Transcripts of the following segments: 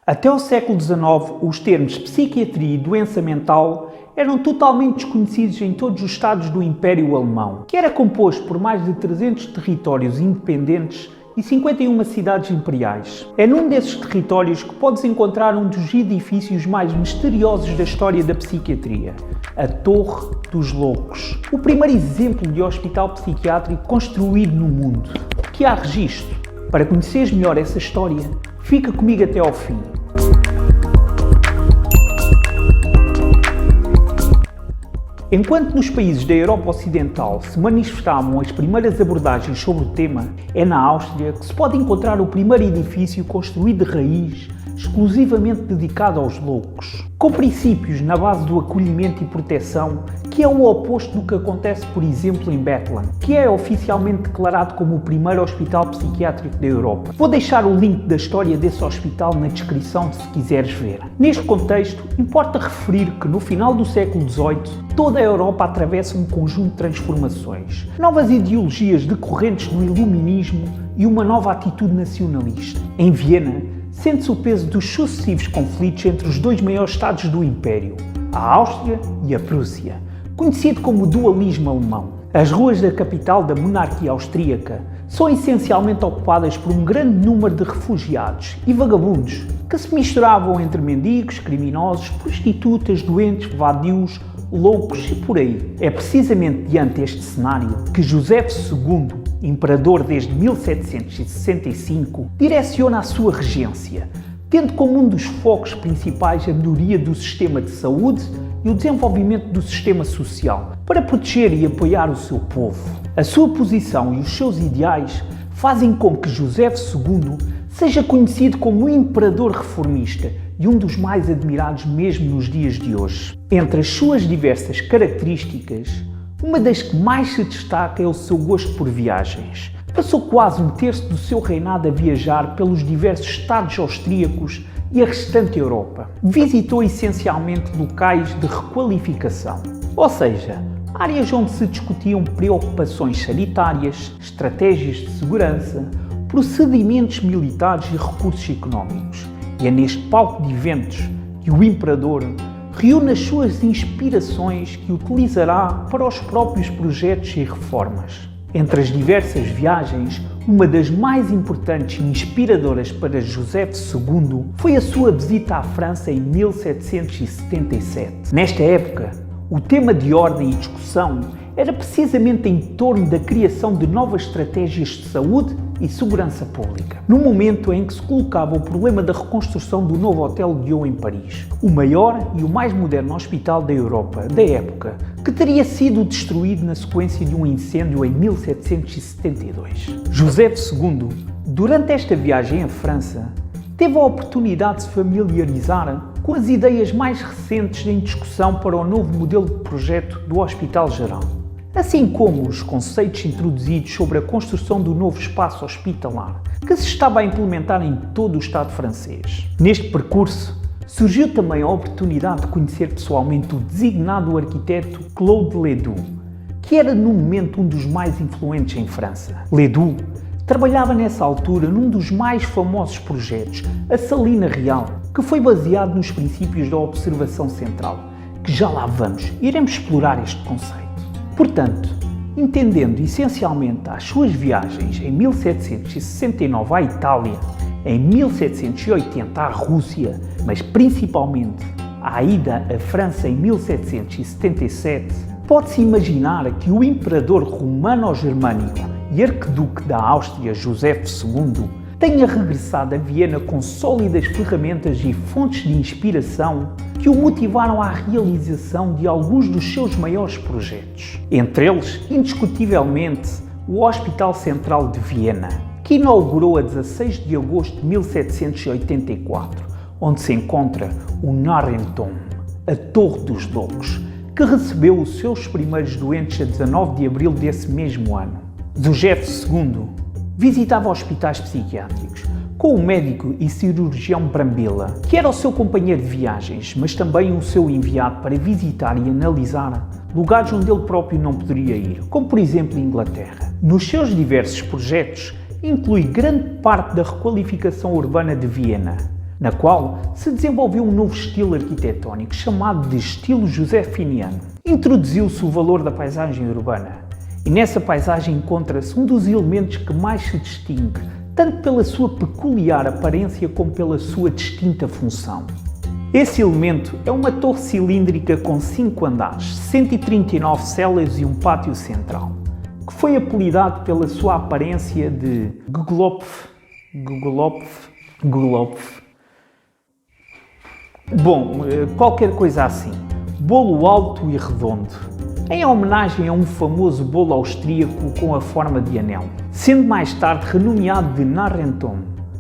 Até o século XIX, os termos psiquiatria e doença mental eram totalmente desconhecidos em todos os estados do Império Alemão, que era composto por mais de 300 territórios independentes e 51 cidades imperiais. É num desses territórios que podes encontrar um dos edifícios mais misteriosos da história da psiquiatria, a Torre dos Loucos, o primeiro exemplo de hospital psiquiátrico construído no mundo. Que há registro. Para conheceres melhor essa história, fica comigo até ao fim. Enquanto nos países da Europa Ocidental se manifestavam as primeiras abordagens sobre o tema, é na Áustria que se pode encontrar o primeiro edifício construído de raiz, exclusivamente dedicado aos loucos, com princípios na base do acolhimento e proteção, que é o oposto do que acontece, por exemplo, em Bethlehem, que é oficialmente declarado como o primeiro hospital psiquiátrico da Europa. Vou deixar o link da história desse hospital na descrição se quiseres ver. Neste contexto, importa referir que no final do século XVIII, toda a Europa atravessa um conjunto de transformações, novas ideologias decorrentes do iluminismo e uma nova atitude nacionalista. Em Viena, sente-se o peso dos sucessivos conflitos entre os dois maiores estados do Império, a Áustria e a Prússia, conhecido como o dualismo alemão. As ruas da capital da monarquia austríaca são essencialmente ocupadas por um grande número de refugiados e vagabundos que se misturavam entre mendigos, criminosos, prostitutas, doentes, vadios, loucos e por aí. É precisamente diante deste cenário que José II, imperador desde 1765, direciona a sua regência, tendo como um dos focos principais a melhoria do sistema de saúde e o desenvolvimento do sistema social, para proteger e apoiar o seu povo. A sua posição e os seus ideais fazem com que José II seja conhecido como um imperador reformista e um dos mais admirados mesmo nos dias de hoje. Entre as suas diversas características, uma das que mais se destaca é o seu gosto por viagens. Passou quase um terço do seu reinado a viajar pelos diversos estados austríacos e a restante Europa. Visitou essencialmente locais de requalificação, ou seja, áreas onde se discutiam preocupações sanitárias, estratégias de segurança, procedimentos militares e recursos económicos. E é neste palco de eventos que o imperador reúne as suas inspirações que utilizará para os próprios projetos e reformas. Entre as diversas viagens, uma das mais importantes e inspiradoras para José II foi a sua visita à França em 1777. Nesta época, o tema de ordem e discussão era precisamente em torno da criação de novas estratégias de saúde e segurança pública, no momento em que se colocava o problema da reconstrução do novo Hotel Dieu em Paris, o maior e o mais moderno hospital da Europa da época, que teria sido destruído na sequência de um incêndio em 1772. José II, durante esta viagem à França, teve a oportunidade de se familiarizar com as ideias mais recentes em discussão para o novo modelo de projeto do Hospital Geral, assim como os conceitos introduzidos sobre a construção do novo espaço hospitalar, que se estava a implementar em todo o Estado francês. Neste percurso, surgiu também a oportunidade de conhecer pessoalmente o designado arquiteto Claude Ledoux, que era no momento um dos mais influentes em França. Ledoux trabalhava nessa altura num dos mais famosos projetos, a Salina Real, que foi baseado nos princípios da observação central, que já lá vamos, iremos explorar este conceito. Portanto, entendendo essencialmente as suas viagens em 1769 à Itália, em 1780 à Rússia, mas principalmente a ida à França em 1777, pode-se imaginar que o imperador romano-germânico e arqueduque da Áustria, José II, tenha regressado a Viena com sólidas ferramentas e fontes de inspiração que o motivaram à realização de alguns dos seus maiores projetos. Entre eles, indiscutivelmente, o Hospital Central de Viena, que inaugurou a 16 de agosto de 1784, onde se encontra o Narrenturm, a Torre dos Loucos, que recebeu os seus primeiros doentes a 19 de abril desse mesmo ano. José II visitava hospitais psiquiátricos com o médico e cirurgião Brambilla, que era o seu companheiro de viagens, mas também o seu enviado para visitar e analisar lugares onde ele próprio não poderia ir, como por exemplo Inglaterra. Nos seus diversos projetos, inclui grande parte da requalificação urbana de Viena, na qual se desenvolveu um novo estilo arquitetónico chamado de estilo josefiniano. Introduziu-se o valor da paisagem urbana e nessa paisagem encontra-se um dos elementos que mais se distingue, tanto pela sua peculiar aparência como pela sua distinta função. Esse elemento é uma torre cilíndrica com 5 andares, 139 celas e um pátio central, que foi apelidado pela sua aparência de Gugelhopf. Bom, qualquer coisa assim. Bolo alto e redondo, em homenagem a um famoso bolo austríaco com a forma de anel, sendo mais tarde renomeado de Narrenturm,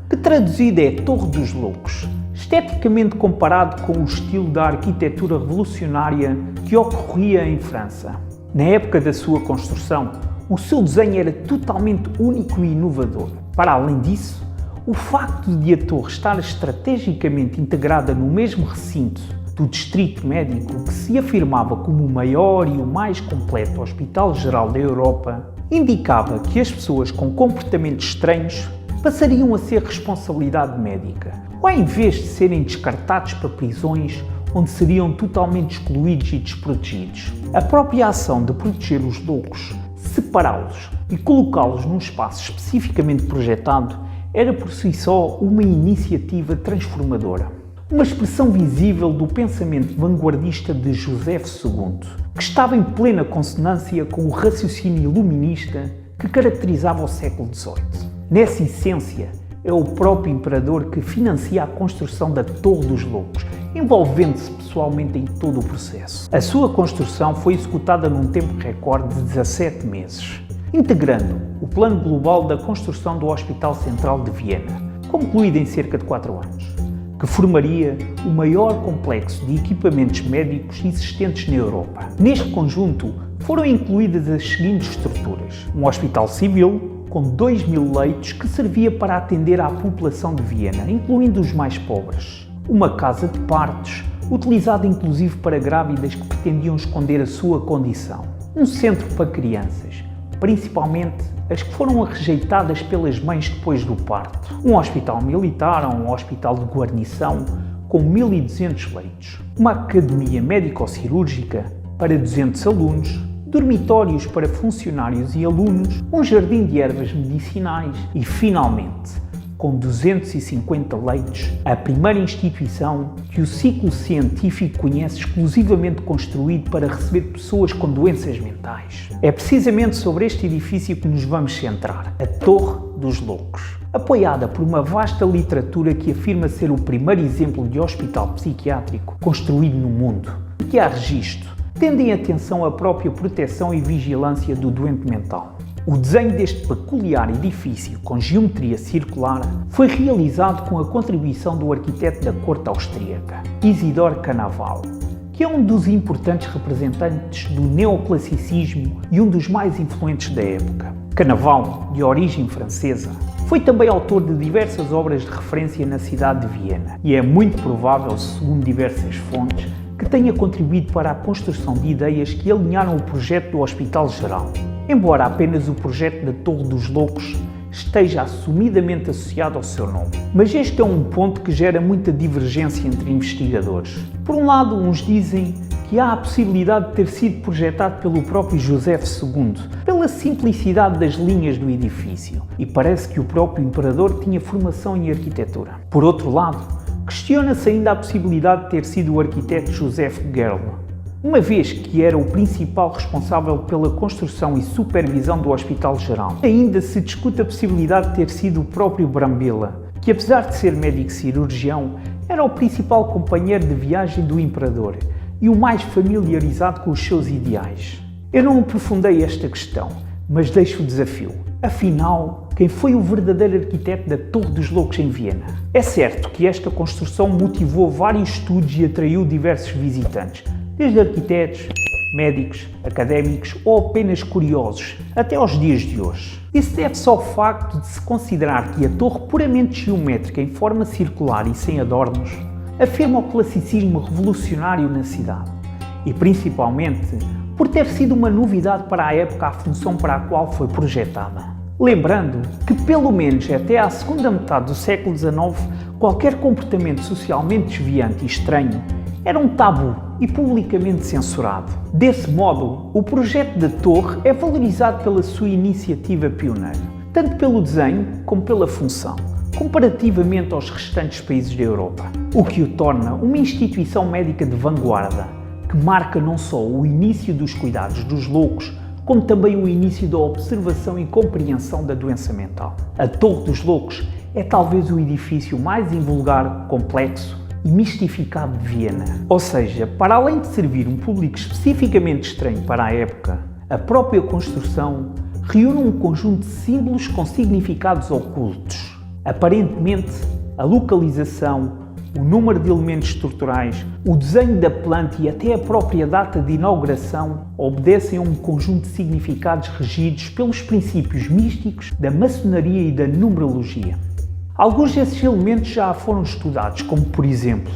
que traduzido é Torre dos Loucos, esteticamente comparado com o estilo da arquitetura revolucionária que ocorria em França. Na época da sua construção, o seu desenho era totalmente único e inovador. Para além disso, o facto de a torre estar estrategicamente integrada no mesmo recinto do Distrito Médico, que se afirmava como o maior e o mais completo hospital geral da Europa, indicava que as pessoas com comportamentos estranhos passariam a ser responsabilidade médica, ou em vez de serem descartados para prisões onde seriam totalmente excluídos e desprotegidos. A própria ação de proteger os loucos, separá-los e colocá-los num espaço especificamente projetado era por si só uma iniciativa transformadora. Uma expressão visível do pensamento vanguardista de José II, que estava em plena consonância com o raciocínio iluminista que caracterizava o século XVIII. Nessa essência, é o próprio imperador que financia a construção da Torre dos Loucos, envolvendo-se pessoalmente em todo o processo. A sua construção foi executada num tempo recorde de 17 meses, integrando o plano global da construção do Hospital Central de Viena, concluído em cerca de 4 anos, que formaria o maior complexo de equipamentos médicos existentes na Europa. Neste conjunto foram incluídas as seguintes estruturas: um hospital civil com 2.000 leitos que servia para atender à população de Viena, incluindo os mais pobres, uma casa de partos, utilizada inclusive para grávidas que pretendiam esconder a sua condição, um centro para crianças, principalmente as que foram rejeitadas pelas mães depois do parto, um hospital militar ou um hospital de guarnição com 1.200 leitos, uma academia médico-cirúrgica para 200 alunos, dormitórios para funcionários e alunos, um jardim de ervas medicinais e, finalmente, com 250 leitos, a primeira instituição que o ciclo científico conhece exclusivamente construído para receber pessoas com doenças mentais. É precisamente sobre este edifício que nos vamos centrar, a Torre dos Loucos, apoiada por uma vasta literatura que afirma ser o primeiro exemplo de hospital psiquiátrico construído no mundo, e que há registro, tendo em atenção a própria proteção e vigilância do doente mental. O desenho deste peculiar edifício com geometria circular foi realizado com a contribuição do arquiteto da corte austríaca, Isidor Cannavale, que é um dos importantes representantes do neoclassicismo e um dos mais influentes da época. Cannavale, de origem francesa, foi também autor de diversas obras de referência na cidade de Viena e é muito provável, segundo diversas fontes, que tenha contribuído para a construção de ideias que alinharam o projeto do Hospital Geral, embora apenas o projeto da Torre dos Loucos esteja assumidamente associado ao seu nome. Mas este é um ponto que gera muita divergência entre investigadores. Por um lado, uns dizem que há a possibilidade de ter sido projetado pelo próprio José II, pela simplicidade das linhas do edifício, e parece que o próprio imperador tinha formação em arquitetura. Por outro lado, questiona-se ainda a possibilidade de ter sido o arquiteto Joseph Gerl, uma vez que era o principal responsável pela construção e supervisão do Hospital Geral. Ainda se discute a possibilidade de ter sido o próprio Brambilla, que apesar de ser médico cirurgião, era o principal companheiro de viagem do imperador e o mais familiarizado com os seus ideais. Eu não aprofundei esta questão, mas deixo o desafio. Afinal, quem foi o verdadeiro arquiteto da Torre dos Loucos em Viena? É certo que esta construção motivou vários estudos e atraiu diversos visitantes, desde arquitetos, médicos, académicos ou apenas curiosos, até aos dias de hoje. Isso deve-se ao facto de se considerar que a torre puramente geométrica em forma circular e sem adornos afirma o classicismo revolucionário na cidade e, principalmente, por ter sido uma novidade para a época a função para a qual foi projetada. Lembrando que, pelo menos até à segunda metade do século XIX, Qualquer comportamento socialmente desviante e estranho era um tabu e publicamente censurado. Desse modo, o projeto da torre é valorizado pela sua iniciativa pioneira, tanto pelo desenho como pela função, comparativamente aos restantes países da Europa, o que o torna uma instituição médica de vanguarda, que marca não só o início dos cuidados dos loucos, como também o início da observação e compreensão da doença mental. A Torre dos Loucos é talvez o edifício mais invulgar, complexo e mistificado de Viena. Ou seja, para além de servir um público especificamente estranho para a época, a própria construção reúne um conjunto de símbolos com significados ocultos. Aparentemente, a localização, o número de elementos estruturais, o desenho da planta e até a própria data de inauguração obedecem a um conjunto de significados regidos pelos princípios místicos da maçonaria e da numerologia. Alguns desses elementos já foram estudados, como por exemplo,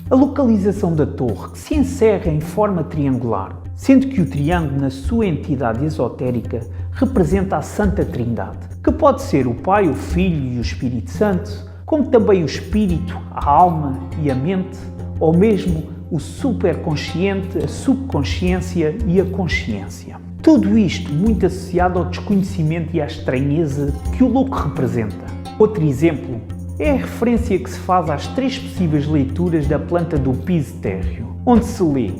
a localização da torre, que se encerra em forma triangular, sendo que o triângulo, na sua entidade esotérica, representa a Santa Trindade, que pode ser o Pai, o Filho e o Espírito Santo, como também o espírito, a alma e a mente, ou mesmo o superconsciente, a subconsciência e a consciência. Tudo isto muito associado ao desconhecimento e à estranheza que o louco representa. Outro exemplo é a referência que se faz às três possíveis leituras da planta do piso térreo, onde se lê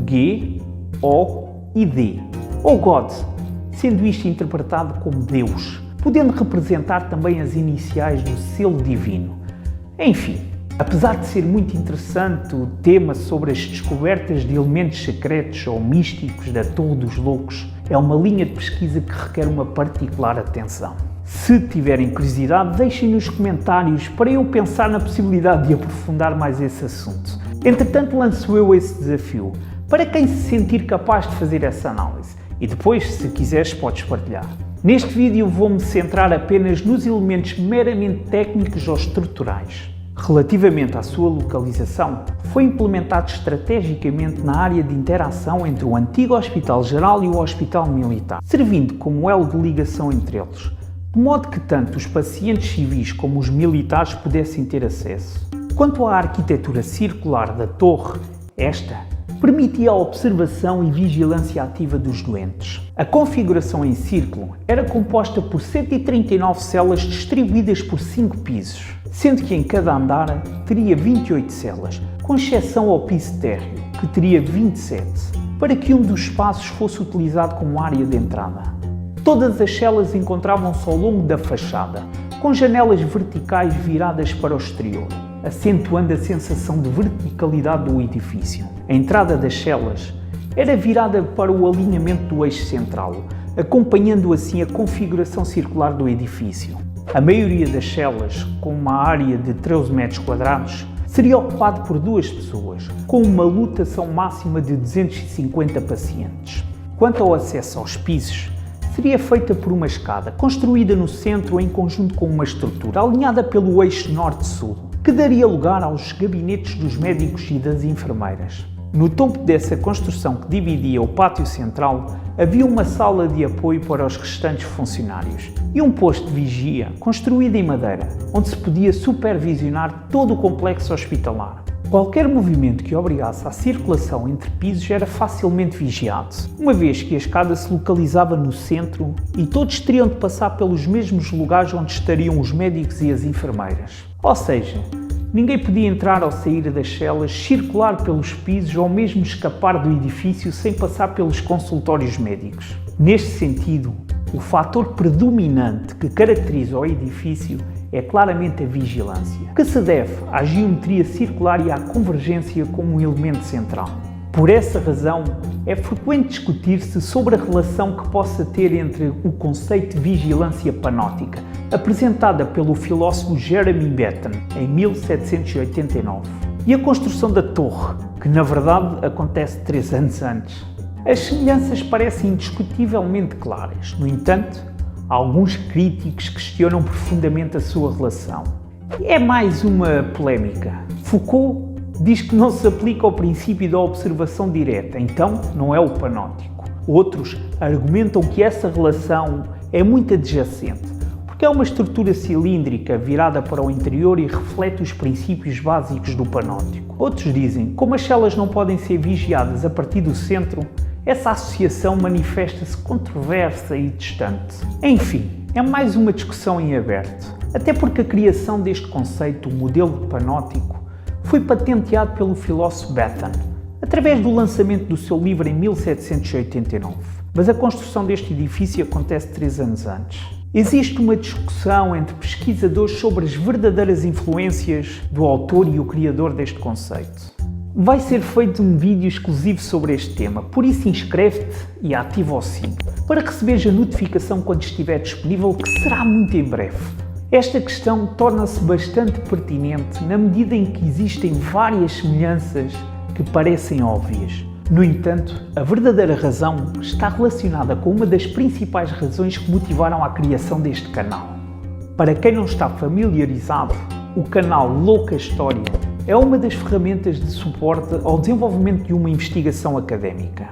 G, O e D, ou God, sendo isto interpretado como Deus, podendo representar também as iniciais do selo divino. Enfim, apesar de ser muito interessante o tema sobre as descobertas de elementos secretos ou místicos da Torre dos Loucos, é uma linha de pesquisa que requer uma particular atenção. Se tiverem curiosidade, deixem nos comentários para eu pensar na possibilidade de aprofundar mais esse assunto. Entretanto, lanço eu esse desafio, para quem se sentir capaz de fazer essa análise. E depois, se quiseres, podes partilhar. Neste vídeo vou-me centrar apenas nos elementos meramente técnicos ou estruturais. Relativamente à sua localização, foi implementado estrategicamente na área de interação entre o antigo Hospital Geral e o Hospital Militar, servindo como elo de ligação entre eles, de modo que tanto os pacientes civis como os militares pudessem ter acesso. Quanto à arquitetura circular da torre, esta permitia a observação e vigilância ativa dos doentes. A configuração em círculo era composta por 139 celas distribuídas por 5 pisos, sendo que em cada andar teria 28 celas, com exceção ao piso térreo, que teria 27, para que um dos espaços fosse utilizado como área de entrada. Todas as celas encontravam-se ao longo da fachada, com janelas verticais viradas para o exterior, acentuando a sensação de verticalidade do edifício. A entrada das celas era virada para o alinhamento do eixo central, acompanhando assim a configuração circular do edifício. A maioria das celas, com uma área de 13 metros quadrados, seria ocupado por 2 pessoas, com uma lotação máxima de 250 pacientes. Quanto ao acesso aos pisos, seria feita por uma escada, construída no centro em conjunto com uma estrutura alinhada pelo eixo norte-sul, que daria lugar aos gabinetes dos médicos e das enfermeiras. No topo dessa construção que dividia o pátio central, havia uma sala de apoio para os restantes funcionários e um posto de vigia construído em madeira, onde se podia supervisionar todo o complexo hospitalar. Qualquer movimento que obrigasse à circulação entre pisos era facilmente vigiado, uma vez que a escada se localizava no centro e todos teriam de passar pelos mesmos lugares onde estariam os médicos e as enfermeiras. Ou seja, ninguém podia entrar ou sair das celas, circular pelos pisos ou mesmo escapar do edifício sem passar pelos consultórios médicos. Neste sentido, o fator predominante que caracteriza o edifício é claramente a vigilância, que se deve à geometria circular e à convergência como um elemento central. Por essa razão, é frequente discutir-se sobre a relação que possa ter entre o conceito de vigilância panóptica, apresentada pelo filósofo Jeremy Bentham em 1789, e a construção da torre, que na verdade acontece 3 anos antes. As semelhanças parecem indiscutivelmente claras, no entanto, alguns críticos questionam profundamente a sua relação. É mais uma polémica. Foucault diz que não se aplica ao princípio da observação direta, então não é o panóptico. Outros argumentam que essa relação é muito adjacente, porque é uma estrutura cilíndrica virada para o interior e reflete os princípios básicos do panóptico. Outros dizem, como as células não podem ser vigiadas a partir do centro, essa associação manifesta-se controversa e distante. Enfim, é mais uma discussão em aberto, até porque a criação deste conceito, o modelo panóptico, foi patenteado pelo filósofo Bentham, através do lançamento do seu livro em 1789. Mas a construção deste edifício acontece 3 anos antes. Existe uma discussão entre pesquisadores sobre as verdadeiras influências do autor e o criador deste conceito. Vai ser feito um vídeo exclusivo sobre este tema, por isso inscreve-te e ativa o sino, para receberes a notificação quando estiver disponível, que será muito em breve. Esta questão torna-se bastante pertinente na medida em que existem várias semelhanças que parecem óbvias. No entanto, a verdadeira razão está relacionada com uma das principais razões que motivaram a criação deste canal. Para quem não está familiarizado, o canal Louca História é uma das ferramentas de suporte ao desenvolvimento de uma investigação académica,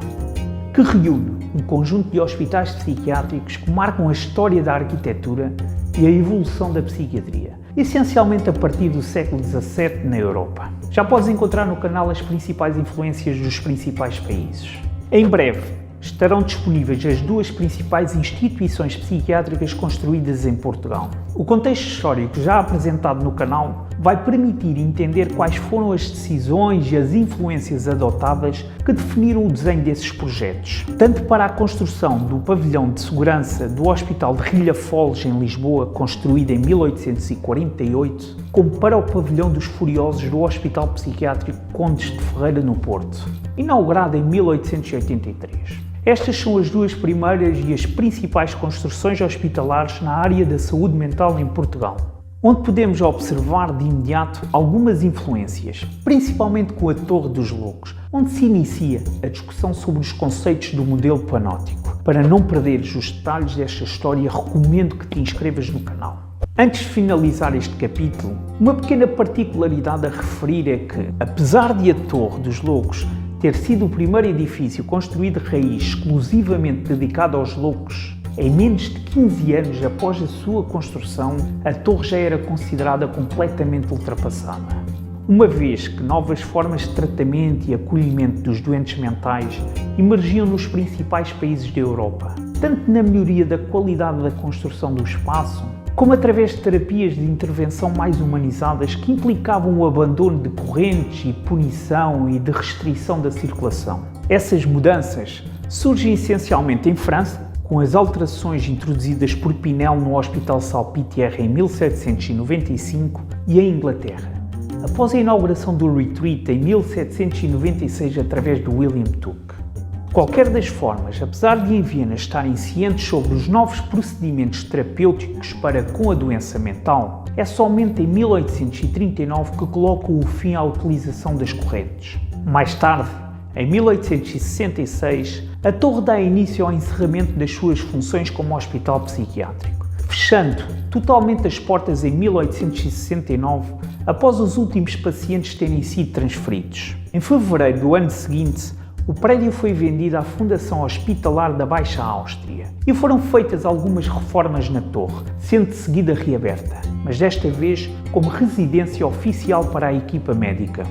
que reúne um conjunto de hospitais psiquiátricos que marcam a história da arquitetura e a evolução da psiquiatria, essencialmente a partir do século XVII na Europa. Já podes encontrar no canal as principais influências dos principais países. Em breve, estarão disponíveis as 2 principais instituições psiquiátricas construídas em Portugal. O contexto histórico já apresentado no canal vai permitir entender quais foram as decisões e as influências adotadas que definiram o desenho desses projetos, tanto para a construção do pavilhão de segurança do Hospital de Rilhafoles, em Lisboa, construído em 1848, como para o pavilhão dos Furiosos do Hospital Psiquiátrico Condes de Ferreira, no Porto, inaugurado em 1883. Estas são as 2 primeiras e as principais construções hospitalares na área da saúde mental em Portugal, onde podemos observar de imediato algumas influências, principalmente com a Torre dos Loucos, onde se inicia a discussão sobre os conceitos do modelo panóptico. Para não perderes os detalhes desta história, recomendo que te inscrevas no canal. Antes de finalizar este capítulo, uma pequena particularidade a referir é que, apesar de a Torre dos Loucos ter sido o primeiro edifício construído de raiz exclusivamente dedicado aos loucos, em menos de 15 anos após a sua construção, a torre já era considerada completamente ultrapassada, uma vez que novas formas de tratamento e acolhimento dos doentes mentais emergiam nos principais países da Europa, tanto na melhoria da qualidade da construção do espaço, como através de terapias de intervenção mais humanizadas que implicavam o abandono de correntes e punição e de restrição da circulação. Essas mudanças surgem essencialmente em França, com as alterações introduzidas por Pinel no Hospital Salpêtrière em 1795, e em Inglaterra, após a inauguração do Retreat em 1796 através do William Tooke. Qualquer das formas, apesar de em Viena estarem cientes sobre os novos procedimentos terapêuticos para com a doença mental, é somente em 1839 que colocam o fim à utilização das correntes. Mais tarde, em 1866, a torre dá início ao encerramento das suas funções como hospital psiquiátrico, fechando totalmente as portas em 1869, após os últimos pacientes terem sido transferidos. Em fevereiro do ano seguinte, o prédio foi vendido à Fundação Hospitalar da Baixa Áustria e foram feitas algumas reformas na torre, sendo de seguida reaberta, mas desta vez como residência oficial para a equipa médica.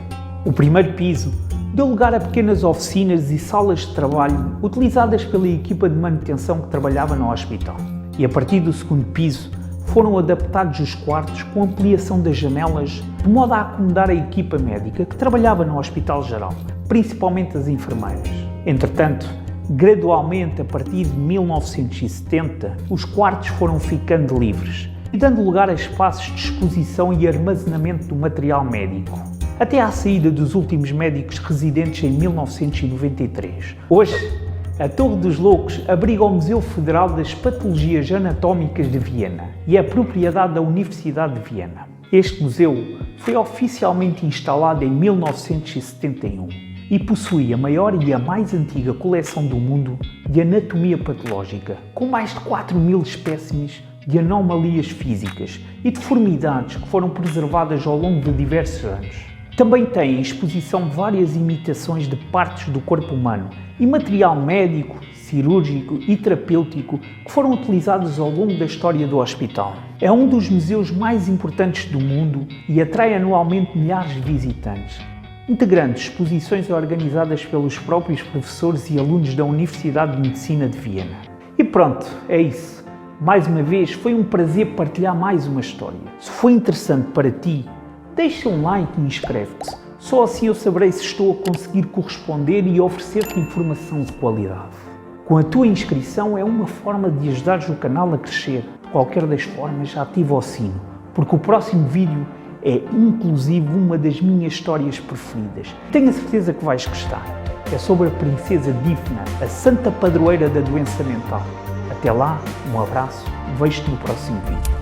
O primeiro piso deu lugar a pequenas oficinas e salas de trabalho utilizadas pela equipa de manutenção que trabalhava no hospital. E a partir do segundo piso foram adaptados os quartos com ampliação das janelas de modo a acomodar a equipa médica que trabalhava no Hospital Geral, principalmente as enfermeiras. Entretanto, gradualmente, a partir de 1970, os quartos foram ficando livres e dando lugar a espaços de exposição e armazenamento do material médico, até à saída dos últimos médicos residentes em 1993. Hoje, a Torre dos Loucos abriga o Museu Federal das Patologias Anatómicas de Viena e é propriedade da Universidade de Viena. Este museu foi oficialmente instalado em 1971 e possui a maior e a mais antiga coleção do mundo de anatomia patológica, com mais de 4.000 espécimes de anomalias físicas e deformidades que foram preservadas ao longo de diversos anos. Também tem em exposição várias imitações de partes do corpo humano e material médico, cirúrgico e terapêutico que foram utilizados ao longo da história do hospital. É um dos museus mais importantes do mundo e atrai anualmente milhares de visitantes, integrando exposições organizadas pelos próprios professores e alunos da Universidade de Medicina de Viena. E pronto, é isso. Mais uma vez, foi um prazer partilhar mais uma história. Se foi interessante para ti, deixa um like e inscreve-te. Só assim eu saberei se estou a conseguir corresponder e oferecer-te informação de qualidade. Com a tua inscrição é uma forma de ajudares o canal a crescer. De qualquer das formas, ativa o sino, porque o próximo vídeo é inclusive uma das minhas histórias preferidas. Tenho a certeza que vais gostar. É sobre a princesa Difna, a santa padroeira da doença mental. Até lá, um abraço e vejo-te no próximo vídeo.